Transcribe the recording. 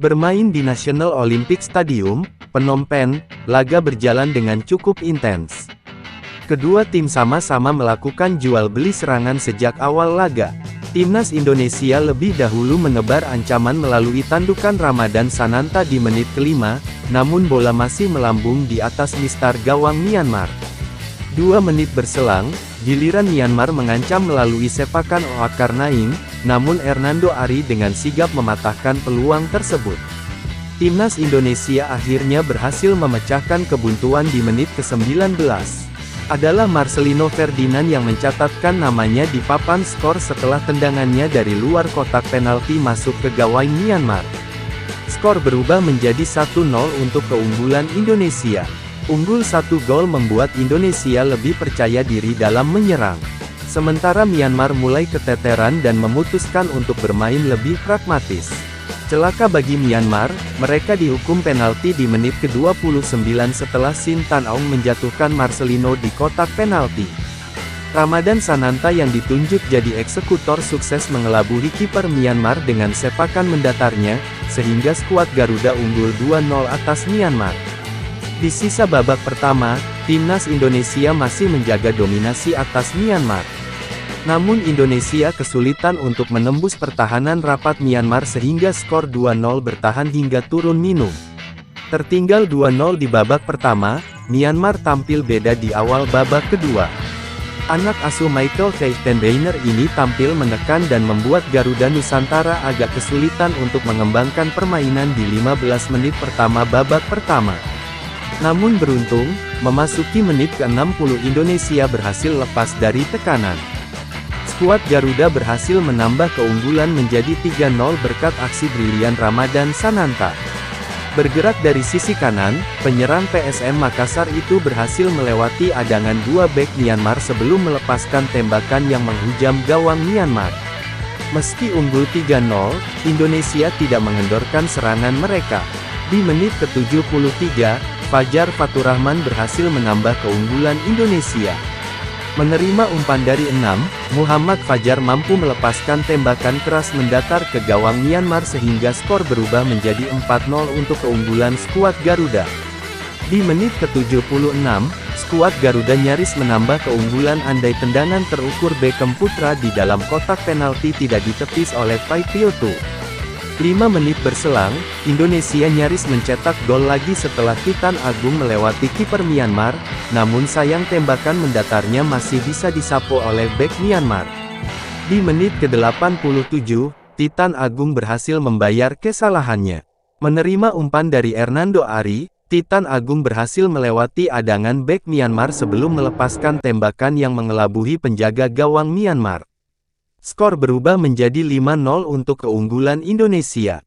Bermain di National Olympic Stadium, Phnom Penh, laga berjalan dengan cukup intens. Kedua tim sama-sama melakukan jual beli serangan sejak awal laga. Timnas Indonesia lebih dahulu menebar ancaman melalui tandukan Ramadan Sananta di menit ke-5, namun bola masih melambung di atas mistar gawang Myanmar. 2 menit berselang, giliran Myanmar mengancam melalui sepakan Zulkarnain, namun Hernando Ari dengan sigap mematahkan peluang tersebut. Timnas Indonesia akhirnya berhasil memecahkan kebuntuan di menit ke-19. Adalah Marcelino Ferdinand yang mencatatkan namanya di papan skor setelah tendangannya dari luar kotak penalti masuk ke gawang Myanmar. Skor berubah menjadi 1-0 untuk keunggulan Indonesia. Unggul 1 gol membuat Indonesia lebih percaya diri dalam menyerang. Sementara Myanmar mulai keteteran dan memutuskan untuk bermain lebih pragmatis. Celaka bagi Myanmar, mereka dihukum penalti di menit ke-29 setelah Sin Tan Aung menjatuhkan Marcelino di kotak penalti. Ramadan Sananta yang ditunjuk jadi eksekutor sukses mengelabui kiper Myanmar dengan sepakan mendatarnya, sehingga skuad Garuda unggul 2-0 atas Myanmar. Di sisa babak pertama, timnas Indonesia masih menjaga dominasi atas Myanmar. Namun Indonesia kesulitan untuk menembus pertahanan rapat Myanmar sehingga skor 2-0 bertahan hingga turun minum. Tertinggal 2-0 di babak pertama, Myanmar tampil beda di awal babak kedua. Anak asuh Michael Fairtenbeiner ini tampil menekan dan membuat Garuda Nusantara agak kesulitan untuk mengembangkan permainan di 15 menit pertama babak pertama. Namun beruntung, memasuki menit ke-60 Indonesia berhasil lepas dari tekanan. Skuad Garuda berhasil menambah keunggulan menjadi 3-0 berkat aksi brilian Ramadan Sananta. Bergerak dari sisi kanan, penyerang PSM Makassar itu berhasil melewati adangan 2 bek Myanmar sebelum melepaskan tembakan yang menghujam gawang Myanmar. Meski unggul 3-0, Indonesia tidak mengendorkan serangan mereka. Di menit ke-73, Fajar Faturrahman berhasil menambah keunggulan Indonesia. Menerima umpan dari 6, Muhammad Fajar mampu melepaskan tembakan keras mendatar ke gawang Myanmar sehingga skor berubah menjadi 4-0 untuk keunggulan skuad Garuda. Di menit ke-76, skuad Garuda nyaris menambah keunggulan andai tendangan terukur Beckham Putra di dalam kotak penalti tidak ditepis oleh Pai Piotu. 5 menit berselang, Indonesia nyaris mencetak gol lagi setelah Titan Agung melewati kiper Myanmar, namun sayang tembakan mendatarnya masih bisa disapu oleh bek Myanmar. Di menit ke-87, Titan Agung berhasil membayar kesalahannya. Menerima umpan dari Hernando Ari, Titan Agung berhasil melewati adangan bek Myanmar sebelum melepaskan tembakan yang mengelabui penjaga gawang Myanmar. Skor berubah menjadi 5-0 untuk keunggulan Indonesia.